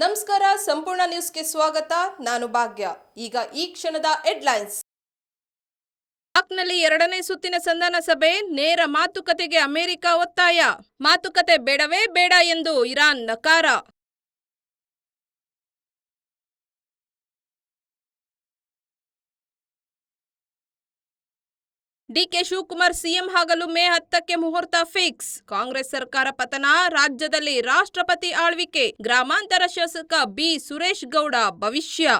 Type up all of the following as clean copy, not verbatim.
ನಮಸ್ಕಾರ, ಸಂಪೂರ್ಣ ನ್ಯೂಸ್ಗೆ ಸ್ವಾಗತ. ನಾನು ಭಾಗ್ಯ. ಈಗ ಈ ಕ್ಷಣದ ಹೆಡ್ಲೈನ್ಸ್. ಪಾಕ್ನಲ್ಲಿ ಎರಡನೇ ಸುತ್ತಿನ ಸಂಧಾನ ಸಭೆ, ನೇರ ಮಾತುಕತೆಗೆ ಅಮೆರಿಕ ಒತ್ತಾಯ. ಮಾತುಕತೆ ಬೇಡವೇ ಬೇಡ ಎಂದು ಇರಾನ್ ನಕಾರ. ಡಿಕೆ ಶಿವಕುಮಾರ್ ಸಿಎಂ ಆಗಲು ಮೇ 10ಕ್ಕೆ ಮುಹೂರ್ತ ಫಿಕ್ಸ್. ಕಾಂಗ್ರೆಸ್ ಸರ್ಕಾರ ಪತನ, ರಾಜ್ಯದಲ್ಲಿ ರಾಷ್ಟ್ರಪತಿ ಆಳ್ವಿಕೆ. ಗ್ರಾಮಾಂತರ ಶಾಸಕ ಬಿ ಸುರೇಶ್ ಗೌಡ ಭವಿಷ್ಯ.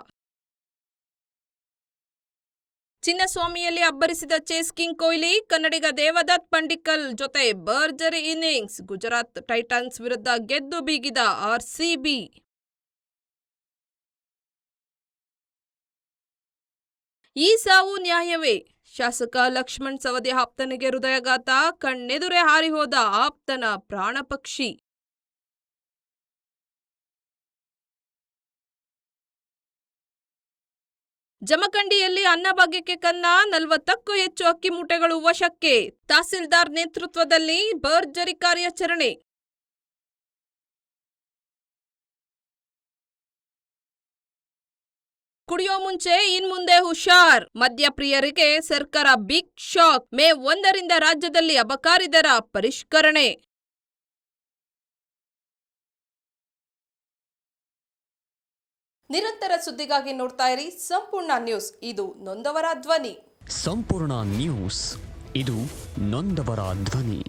ಚಿನ್ನಸ್ವಾಮಿಯಲ್ಲಿ ಅಬ್ಬರಿಸಿದ ಚೇಸ್ ಕಿಂಗ್ ಕೊಹ್ಲಿ, ಕನ್ನಡಿಗ ದೇವದತ್ ಪಡಿಕ್ಕಲ್ ಜೊತೆ ಭರ್ಜರಿ ಇನ್ನಿಂಗ್ಸ್. ಗುಜರಾತ್ ಟೈಟನ್ಸ್ ವಿರುದ್ಧ ಗೆದ್ದು ಬೀಗಿದ ಆರ್ಸಿಬಿ. ಈ ಸಾವು ನ್ಯಾಯವೇ? ಶಾಸಕ ಲಕ್ಷ್ಮಣ್ ಸವದಿ ಆಪ್ತನಿಗೆ ಹೃದಯಾಘಾತ, ಕಣ್ಣೆದುರೇ ಹಾರಿಹೋದ ಆಪ್ತನ ಪ್ರಾಣ ಪಕ್ಷಿ. ಜಮಖಂಡಿಯಲ್ಲಿ ಅನ್ನಭಾಗ್ಯಕ್ಕೆ ಕನ್ನ, 40ಕ್ಕೂ ಹೆಚ್ಚು ಅಕ್ಕಿ ಮೂಟೆಗಳು ವಶಕ್ಕೆ. ತಹಸೀಲ್ದಾರ್ ನೇತೃತ್ವದಲ್ಲಿ ಭರ್ಜರಿ ಕಾರ್ಯಾಚರಣೆ. ಕುಡಿಯೋ ಮುಂಚೆ ಇನ್ಮುಂದೆ ಹುಷಾರ್, ಮದ್ಯಪ್ರಿಯರಿಗೆ ಸರ್ಕಾರ ಬಿಗ್ ಶಾಕ್. ಮೇ 1ರಿಂದ ರಾಜ್ಯದಲ್ಲಿ ಅಬಕಾರಿ ದರ ಪರಿಷ್ಕರಣೆ. ನಿರಂತರ ಸುದ್ದಿಗಾಗಿ ನೋಡ್ತಾ ಇರಿ ಸಂಪೂರ್ಣ ನ್ಯೂಸ್. ಇದು ನೊಂದವರ ಧ್ವನಿ. ಸಂಪೂರ್ಣ ನ್ಯೂಸ್, ಇದು ನೊಂದವರ ಧ್ವನಿ.